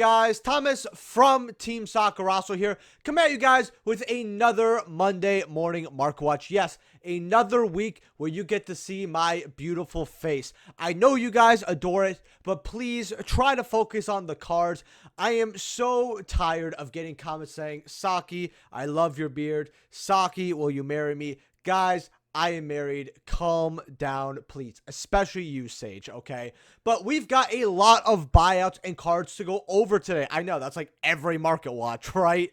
guys, Thomas from Team Sakurasou here, coming at you guys with another Monday morning market watch. Yes, another week where you get to see my beautiful face. I know you guys adore it, but please try to focus on the cards. I am so tired of getting comments saying, Saki, I love your beard. Saki, will you marry me? Guys, I am married. Calm down, please. Especially you, Sage, okay? But we've got a lot of buyouts and cards to go over today. I know, that's like every market watch, right?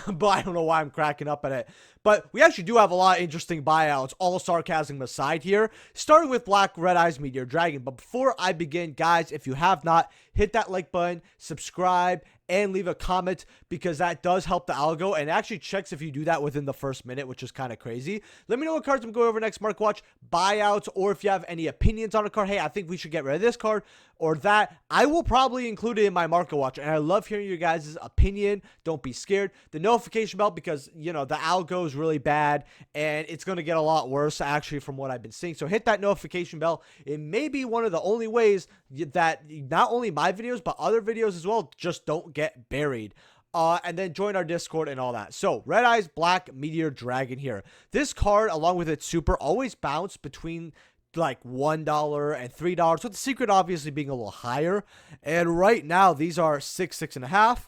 But I don't know why I'm cracking up at it. But we actually do have a lot of interesting buyouts, all sarcasm aside here. Starting with Black Red Eyes Meteor Dragon. But before I begin, guys, if you have not, hit that like button, subscribe, and leave a comment, because that does help the algo, and it actually checks if you do that within the first minute, which is kind of crazy. Let me know what cards I'm going over next market watch, buyouts, or if you have any opinions on a card. Hey, I think we should get rid of this card or that. I will probably include it in my market watch, and I love hearing your guys' opinion. Don't be scared. The notification bell, because, you know, the algo is really bad, and it's going to get a lot worse, actually, from what I've been seeing. So hit that notification bell. It may be one of the only ways that not only my videos, but other videos as well, just don't get buried. And then join our Discord and all that. So, Red Eyes Black Meteor Dragon here. This card, along with its super, always bounce between like $1 and $3, with the secret obviously being a little higher. And right now, these are $6.5,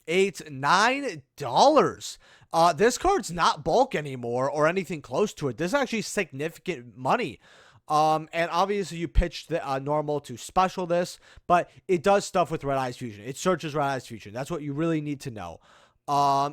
$8, $9. This card's not bulk anymore or anything close to it. This is actually significant money. And obviously you pitched the normal to special this, but it does stuff with Red Eyes Fusion. It searches Red Eyes Fusion. That's what you really need to know.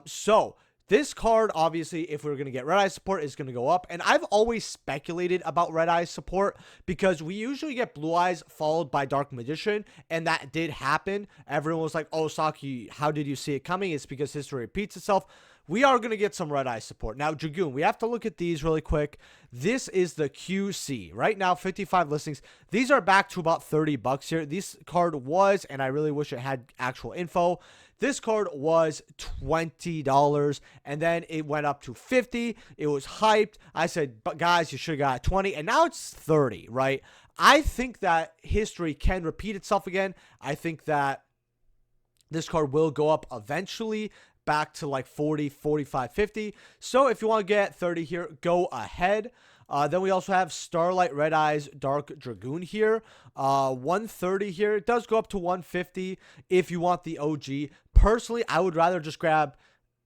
So this card, obviously, if we're going to get Red Eyes support, is going to go up. And I've always speculated about Red Eyes support because we usually get Blue Eyes followed by Dark Magician, and that did happen. Everyone was like, oh, Saki, how did you see it coming? It's because history repeats itself. We are going to get some Red Eye support. Now, Dragoon, we have to look at these really quick. This is the QC. Right now, 55 listings. These are back to about $30 here. This card was, and I really wish it had actual info, this card was $20, and then it went up to $50. It was hyped. I said, but guys, you should have got 20, and now it's 30, right? I think that history can repeat itself again. I think that this card will go up eventually, back to like 40, 45, 50. So if you want to get 30 here, go ahead. Then we also have Starlight Red Eyes Dark Dragoon here. 130 here. It does go up to 150 if you want the OG. Personally, I would rather just grab,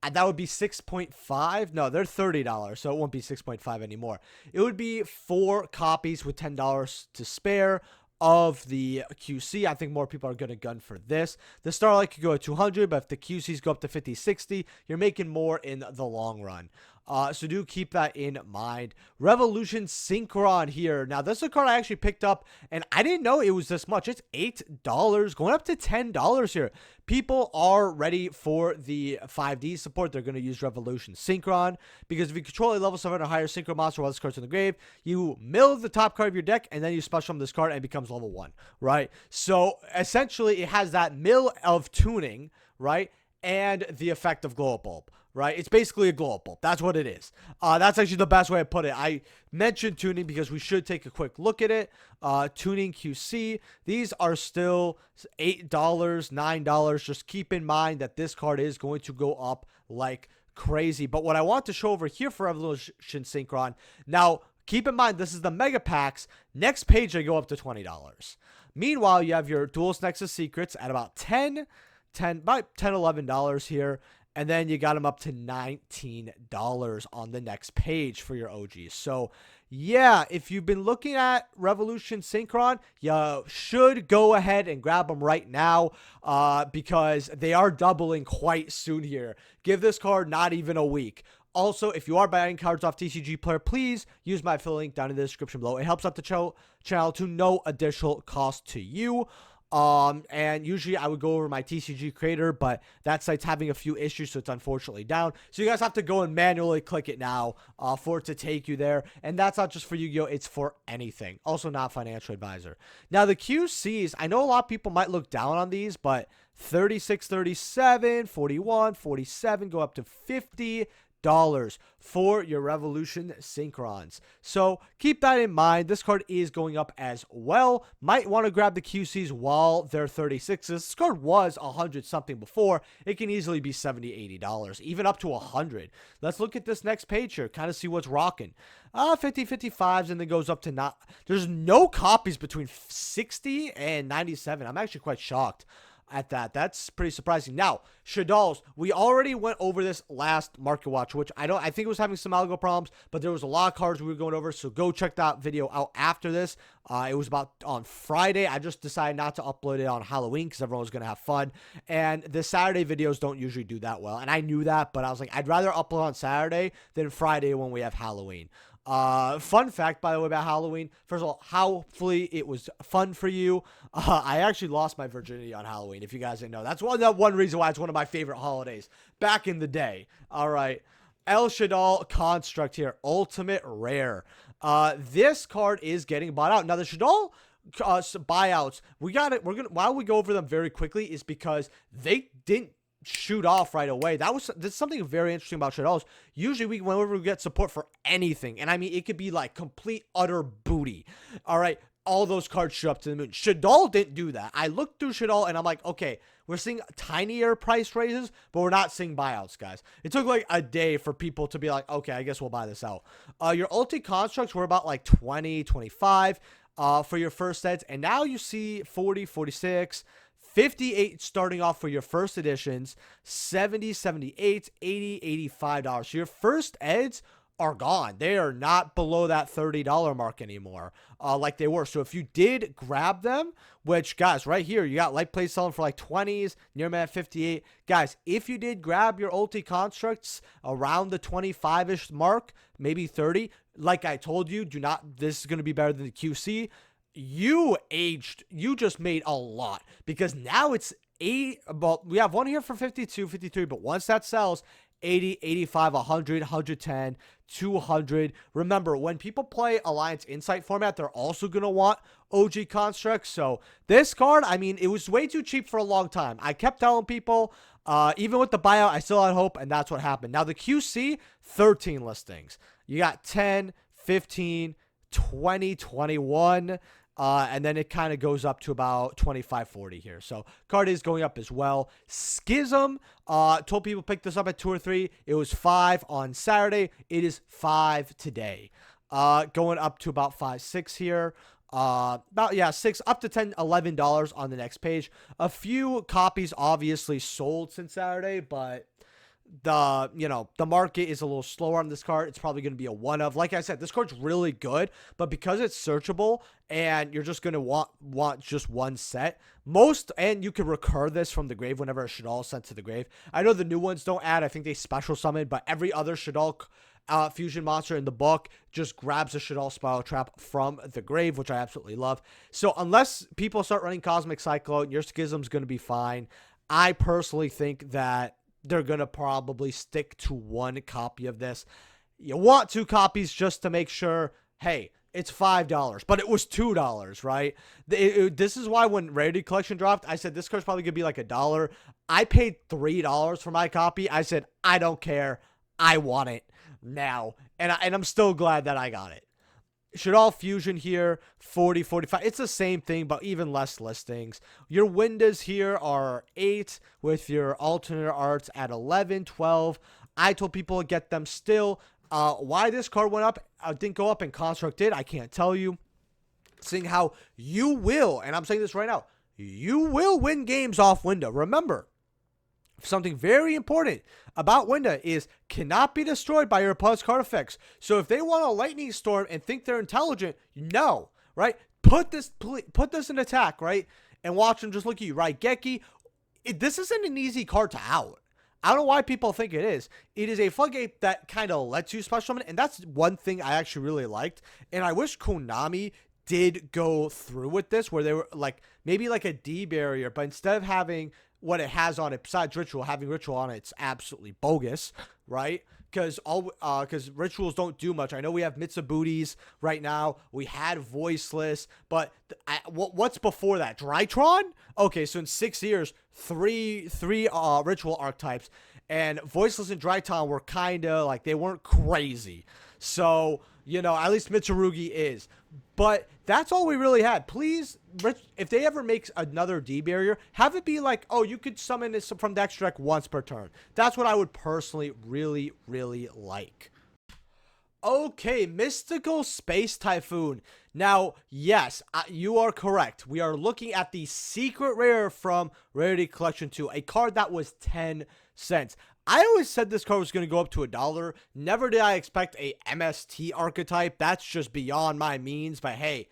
that would be 6.5. No, they're $30, so it won't be 6.5 anymore. It would be 4 copies with $10 to spare of the QC. I think more people are going to gun for this. The Starlight could go at 200, but if the QCs go up to 50, 60, you're making more in the long run. So do keep that in mind. Revolution Synchron here. Now, this is a card I actually picked up, and I didn't know it was this much. It's $8, going up to $10 here. People are ready for the 5D support. They're going to use Revolution Synchron, because if you control a level 7 or higher Synchro monster while this card's in the grave, you mill the top card of your deck, and then you special summon this card, and it becomes level 1, right? So, essentially, it has that mill of tuning, right? And the effect of Glow Up Bulb, right? It's basically a Glow Up Bulb. That's what it is. That's actually the best way to put it. I mentioned tuning because we should take a quick look at it. Tuning QC. These are still $8, $9. Just keep in mind that this card is going to go up like crazy. But what I want to show over here for Revolution Synchron, now, keep in mind, this is the Mega Packs. Next page, they go up to $20. Meanwhile, you have your Duelist Nexus Secrets at about about $10, $11 here. And then you got them up to $19 on the next page for your OGs. So, yeah, if you've been looking at Revolution Synchron, you should go ahead and grab them right now, because they are doubling quite soon here. Give this card not even a week. Also, if you are buying cards off TCG Player, please use my affiliate link down in the description below. It helps out the channel to no additional cost to you. And usually I would go over my TCG creator, but that site's having a few issues, so it's unfortunately down. So you guys have to go and manually click it now for it to take you there. And that's not just for Yu-Gi-Oh, it's for anything. Also not financial advisor. Now the QCs, I know a lot of people might look down on these, but 36, 37, 41, 47, go up to $50. for your Revolution Synchrons. So keep that in mind. This card is going up as well. Might want to grab the QCs while they're 36s. This card was 100 something before. It can easily be $70, $80, even up to 100. Let's look at this next page here, kind of see what's rocking. 50, 55s, and then goes up to not. There's no copies between 60 and 97. I'm actually quite shocked at that. That's pretty surprising. Now, Shaddolls, we already went over this last Market Watch, which I think it was having some algo problems, but there was a lot of cards we were going over, so go check that video out after this. It was about on Friday. I just decided not to upload it on Halloween because everyone was going to have fun, and the Saturday videos don't usually do that well, and I knew that, but I was like, I'd rather upload on Saturday than Friday when we have Halloween. Fun fact, by the way, about Halloween. First of all, hopefully it was fun for you. I actually lost my virginity on Halloween, if you guys didn't know. That's one reason why it's one of my favorite holidays back in the day. All right. El Shaddoll Construct here. Ultimate Rare. This card is getting bought out. Now, the Shaddoll buyouts, while we go over them very quickly, is because they didn't shoot off right away. That's something very interesting about Shaddolls. Usually whenever we get support for anything, and I mean it could be like complete utter booty, all right, all those cards shoot up to the moon. Shaddoll didn't do that. I looked through Shaddoll and I'm like, okay, we're seeing tinier price raises, but we're not seeing buyouts, guys. It took like a day for people to be like, okay, I guess we'll buy this out. Your ulti constructs were about like 20, 25 for your first sets, and now you see 40, 46, 58 starting off for your first editions, 70, 78, 80, $85. So your first eds are gone. They are not below that $30 mark anymore, like they were. So if you did grab them, which, guys, right here, you got Light Play selling for like 20s, near man 58. Guys, if you did grab your ulti constructs around the 25-ish mark, maybe 30, like I told you, this is going to be better than the QC. You just made a lot, because now it's we have one here for 52, 53, but once that sells, 80, 85, 100, 110, 200. Remember, when people play Alliance Insight format, they're also going to want OG constructs. So this card, I mean, it was way too cheap for a long time. I kept telling people, even with the buyout, I still had hope, and that's what happened. Now the QC, 13 listings. You got 10, 15, 20, 21. And then it kind of goes up to about 25, 40 here. So card is going up as well. Schism, told people pick this up at 2 or 3. It was 5 on Saturday. It is 5 today. Going up to about 5, 6 here. 6 up to $10, $11 on the next page. A few copies obviously sold since Saturday, but the market is a little slower on this card. It's probably going to be a one of. Like I said, this card's really good, but because it's searchable and you're just going to want just one set, and you can recur this from the grave whenever a Shaddoll is sent to the grave. I know the new ones don't add. I think they special summon, but every other Shaddoll fusion monster in the book just grabs a Shaddoll Spiral Trap from the grave, which I absolutely love. So unless people start running Cosmic Cyclone, your Schism's going to be fine. I personally think that they're going to probably stick to one copy of this. You want 2 copies just to make sure, hey, it's $5, but it was $2, right? This is why when Rarity Collection dropped, I said this card's probably going to be like $1. I paid $3 for my copy. I said, I don't care. I want it now. And I'm still glad that I got it. Shaddoll Fusion here, 40, 45. It's the same thing, but even less listings. Your windows here are 8 with your alternate arts at 11, 12. I told people to get them still. Why this card went up, didn't go up and Construct did, I can't tell you. Seeing how you will, and I'm saying this right now, you will win games off window. Remember, something very important about Winda is cannot be destroyed by your opponent's card effects. So if they want a lightning storm and think they're intelligent, no, right? Put this in attack, right? And watch them just look at you, right? Geki, this isn't an easy card to out. I don't know why people think it is. It is a floodgate that kind of lets you special summon, and that's one thing I actually really liked. And I wish Konami did go through with this, where they were like maybe like a D barrier, but instead of having what it has on it besides ritual, having ritual on it, it's absolutely bogus, right? Because rituals don't do much. I know we have Mitsubudis right now. We had Voiceless, but what's before that? Drytron? Okay, so in 6 years, three ritual archetypes, and Voiceless and Dryton were kind of like, they weren't crazy. So, you know, at least Mitsurugi is. But that's all we really had. Please, if they ever make another D barrier, have it be like, oh, you could summon this from the extra deck once per turn. That's what I would personally really, really like. Okay, Mystical Space Typhoon. Now, yes, you are correct. We are looking at the secret rare from Rarity Collection 2, a card that was 10 cents. I always said this card was going to go up to $1. Never did I expect a MST archetype. That's just beyond my means, but hey,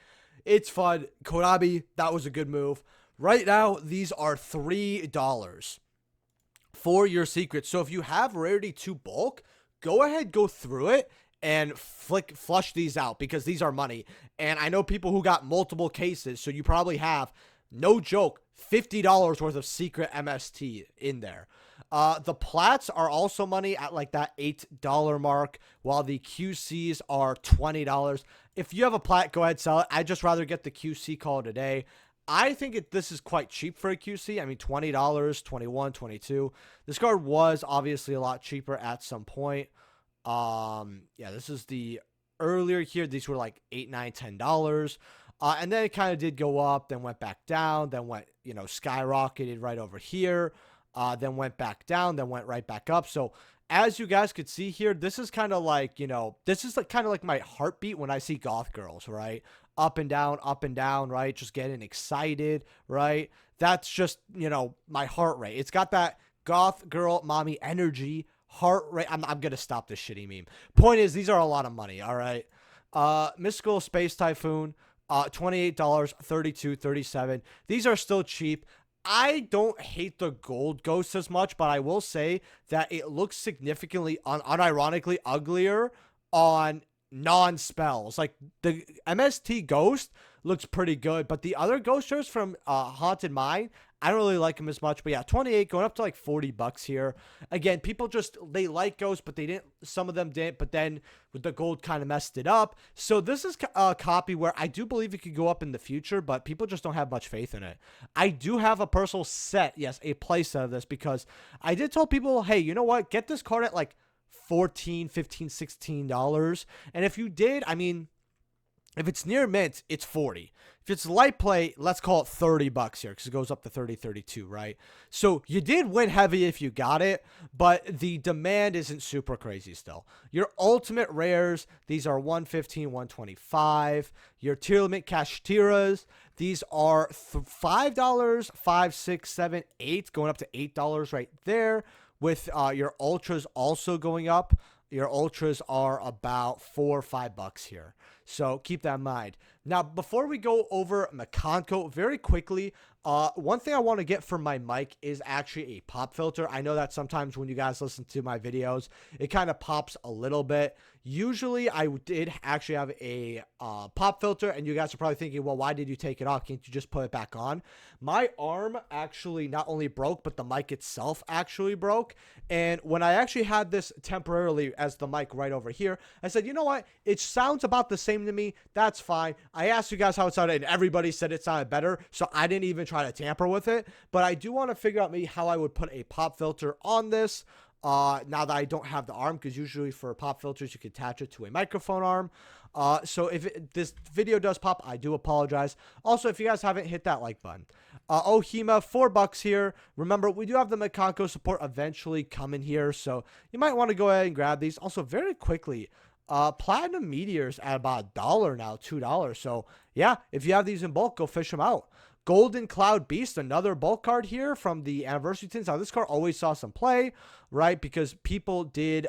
it's fun. Kodabi, that was a good move. Right now, these are $3 for your secret. So if you have Rarity 2 bulk, go ahead, go through it and flush these out, because these are money. And I know people who got multiple cases, so you probably have, no joke, $50 worth of secret MST in there. The plats are also money at like that $8 mark, while the QCs are $20. If you have a plat, go ahead, sell it. I'd just rather get the QC call today. I think this is quite cheap for a QC. I mean, $20, $21, $22. This card was obviously a lot cheaper at some point. Yeah, this is the earlier here. These were like $8, $9, $10. And then it kind of did go up, then went back down, then went, you know, skyrocketed right over here. Then went back down, then went right back up. So as you guys could see here, this is kind of like, you know, this is like kind of like my heartbeat when I see goth girls, right? Up and down, right? Just getting excited, right? That's just, you know, my heart rate. It's got that goth girl mommy energy, heart rate. I'm going to stop this shitty meme. Point is, these are a lot of money, all right? Mystical Space Typhoon, $28, $32, $37. These are still cheap. I don't hate the gold ghost as much, but I will say that it looks significantly, unironically uglier on non-spells. Like, the MST ghost looks pretty good, but the other ghosters from Haunted Mine, I don't really like them as much. But yeah, 28 going up to like $40 here. Again, people just, they like ghosts, but they didn't, some of them didn't, but then with the gold kind of messed it up. So this is a copy where I do believe it could go up in the future, but people just don't have much faith in it. I do have a personal set, yes, a play set of this, because I did tell people, hey, you know what, get this card at like $14, $15, $16. And if you did, I mean, if it's near mint, it's 40. If it's light play, let's call it $30 here, because it goes up to 30, 32, right? So you did win heavy if you got it, but the demand isn't super crazy still. Your ultimate rares, these are 115, 125. Your tier limit cash tiras, these are $5, $5, $6, $7, $8, going up to $8 right there, with your ultras also going up. Your ultras are about $4 or $5 here. So keep that in mind. Now, before we go over Makanko, very quickly, one thing I want to get from my mic is actually a pop filter. I know that sometimes when you guys listen to my videos, it kind of pops a little bit. Usually, I did actually have a pop filter, and you guys are probably thinking, well, why did you take it off? Can't you just put it back on? My arm actually not only broke, but the mic itself actually broke. And when I actually had this temporarily as the mic right over here, I said, you know what? It sounds about the same to me. That's fine. I asked you guys how it sounded, and everybody said it sounded better, so I didn't even try to tamper with it. But I do want to figure out maybe how I would put a pop filter on this. Now that I don't have the arm, because usually for pop filters, you can attach it to a microphone arm. So if this video does pop, I do apologize. Also, if you guys haven't hit that like button. Ohima, $4 here. Remember, we do have the Makanko support eventually coming here, so you might want to go ahead and grab these. Also, very quickly, Platinum Meteors at about $1 now, $2. So yeah, if you have these in bulk, go fish them out. Golden Cloud Beast, another bulk card here from the Anniversary Tins. Now, this card always saw some play, right? Because people did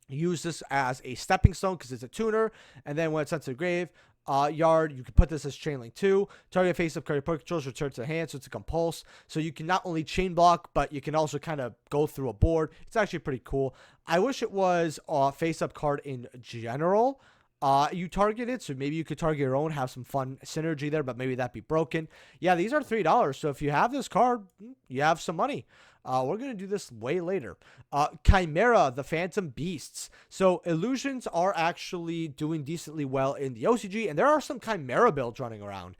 use this as a stepping stone because it's a tuner. And then when it's sent to the grave, yard, you can put this as chain link 2. Target face-up card controls return to the hand, so it's a compulse. So you can not only chain block, but you can also kind of go through a board. It's actually pretty cool. I wish it was a face-up card in general. you target it, so maybe you could target your own, have some fun synergy there, but maybe that'd be broken. Yeah, these are $3, so if you have this card, you have some money. We're going to do this way later. Chimera, the Phantom Beasts. So illusions are actually doing decently well in the OCG, and there are some Chimera builds running around.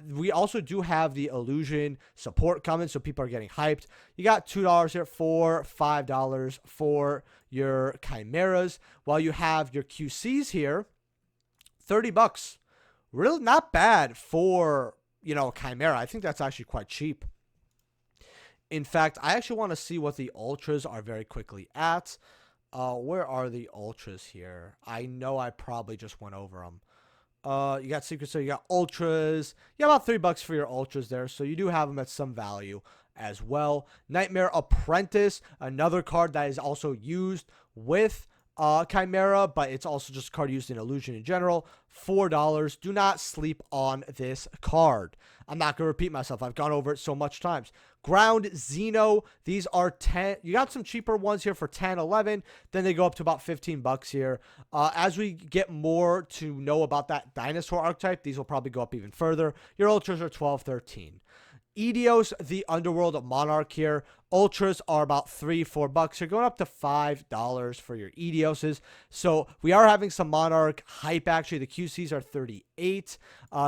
We also do have the illusion support coming, so people are getting hyped. You got $2 here, $4, $5 for your Chimeras, while you have your QCs here, $30. Really not bad for, Chimera. I think that's actually quite cheap. In fact, I actually want to see what the ultras are very quickly at. Where are the ultras here? I know I probably just went over them. You got secrets, so you got ultras. Yeah, about $3 for your ultras there. So you do have them at some value as well. Nightmare Apprentice, another card that is also used with Chimera, but it's also just a card used in illusion in general. $4. Do not sleep on this card. I'm not going to repeat myself. I've gone over it so much times. Ground Xeno, these are 10. You got some cheaper ones here for 10, 11. Then they go up to about $15 here. As we get more to know about that dinosaur archetype, these will probably go up even further. Your ultras are 12, 13. Yugioh, the Underworld Monarch here. Ultras are about $3, $4. You're going up to $5 for your Yugiohs. So we are having some Monarch hype, actually. The QCs are 38.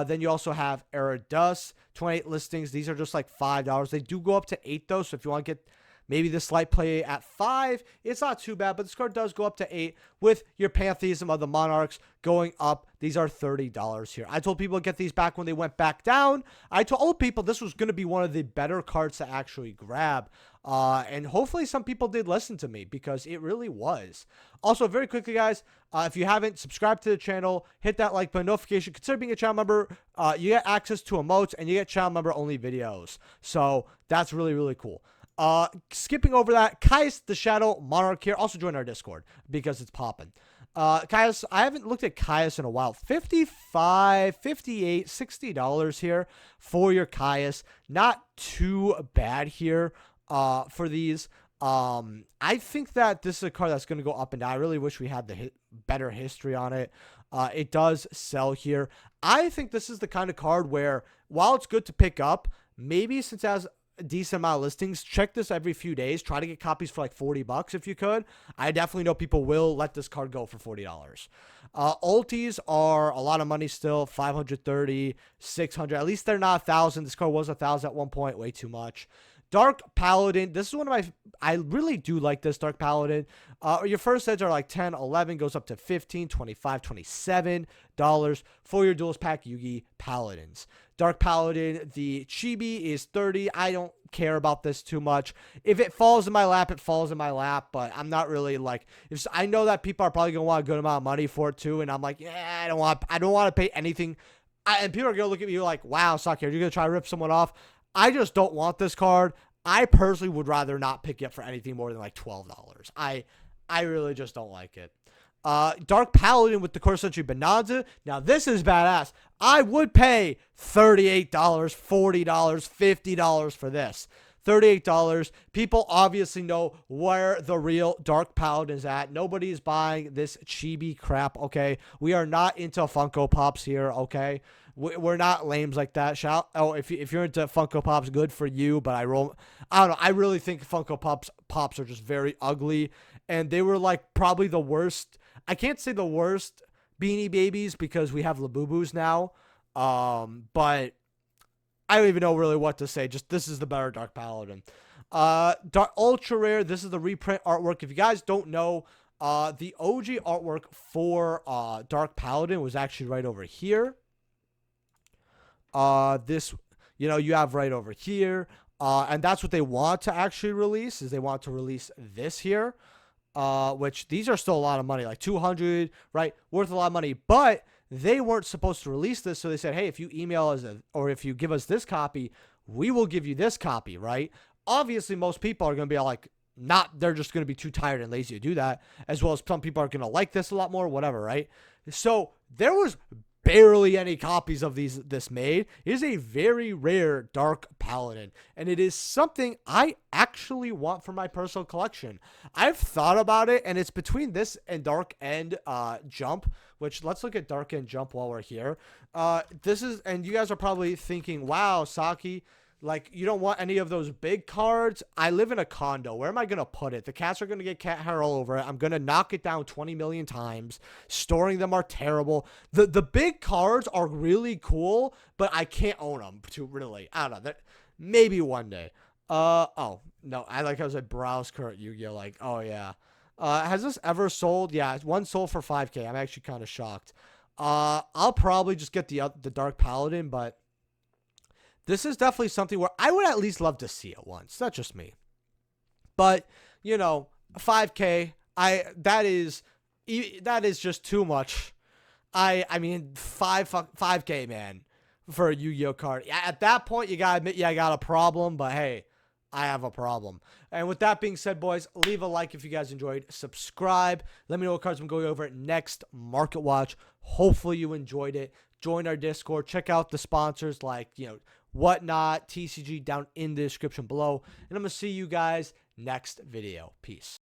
Then you also have Eridus, 28 listings. These are just like $5. They do go up to 8, though. So if you want to get maybe the slight play at 5, it's not too bad, but this card does go up to 8 with your Pantheism of the Monarchs going up. These are $30 here. I told people to get these back when they went back down. I told people this was going to be one of the better cards to actually grab. And hopefully some people did listen to me because it really was. Also, very quickly, guys, if you haven't subscribed to the channel, hit that like button, notification, consider being a channel member. You get access to emotes and you get channel member only videos. So that's really, really cool. Skipping over that, Caius the Shaddoll Monarch here. Also join our Discord because it's popping. Caius, I haven't looked at Caius in a while. $55, $58, $60 here for your Caius. Not too bad here for these. I think that this is a card that's going to go up and down. I really wish we had the better history on it. It does sell here. I think this is the kind of card where, while it's good to pick up, maybe since it has a decent amount of listings, check this every few days. Try to get copies for like $40 if you could. I definitely know people will let this card go for $40. Ultis are a lot of money still, $530, $600. At least they're not $1,000. This card was $1,000 at one point, way too much. Dark Paladin, this is one of my, I really do like this Dark Paladin. Your first sets are like 10, 11, goes up to 15, 25, $27 for your duelist pack Yugi Paladins. Dark Paladin, the Chibi is 30. I don't care about this too much. If it falls in my lap, it falls in my lap, but I'm not really like, if I know that people are probably going to want a good amount of money for it too, and I'm like, yeah, I don't want to pay anything. And people are going to look at me like, wow, Sakur, you're going to try to rip someone off. I just don't want this card. I personally would rather not pick it up for anything more than like $12. I really just don't like it. Dark Paladin with the Core Century Bonanza. Now this is badass. I would pay $38, $40, $50 for this. $38. People obviously know where the real Dark Paladin is at. Nobody's buying this chibi crap, okay? We are not into Funko Pops here, okay? We're not lames like that. If you're into Funko Pops, good for you. But I don't know. I really think Funko Pops are just very ugly, and they were like probably the worst. I can't say the worst Beanie Babies because we have Labubus now. But I don't even know really what to say. Just this is the better Dark Paladin. Ultra Rare. This is the reprint artwork. If you guys don't know, the OG artwork for Dark Paladin was actually right over here. This, you have right over here. And that's what they want to actually release, is they want to release this here. Which these are still a lot of money, like $200, right? Worth a lot of money, but they weren't supposed to release this. So they said, hey, if you email us or if you give us this copy, we will give you this copy, right? Obviously, most people are going to be like, they're just going to be too tired and lazy to do that, as well as some people are going to like this a lot more, whatever, right? So there was barely any copies of this made. It is a very rare Dark Paladin, and it is something I actually want for my personal collection. I've thought about it, and it's between this and Dark End Jump, which let's look at Dark End Jump while we're here. This is, and you guys are probably thinking, wow, Saki, like, you don't want any of those big cards. I live in a condo. Where am I going to put it? The cats are going to get cat hair all over it. I'm going to knock it down 20 million times. Storing them are terrible. The big cards are really cool, but I can't own them to really. I don't know. Maybe one day. Oh, no. I was at browse current Yu-Gi-Oh! Like, oh, yeah. Has this ever sold? Yeah, one sold for 5K. I'm actually kind of shocked. I'll probably just get the Dark Paladin, but this is definitely something where I would at least love to see it once. That's just me. But, 5K, that is just too much. I mean, 5K, man, for a Yu-Gi-Oh card. At that point, you gotta admit, I got a problem, but hey, I have a problem. And with that being said, boys, leave a like if you guys enjoyed. Subscribe. Let me know what cards I'm going over next Market Watch. Hopefully you enjoyed it. Join our Discord. Check out the sponsors like, Whatnot, TCG down in the description below. And I'm going to see you guys next video. Peace.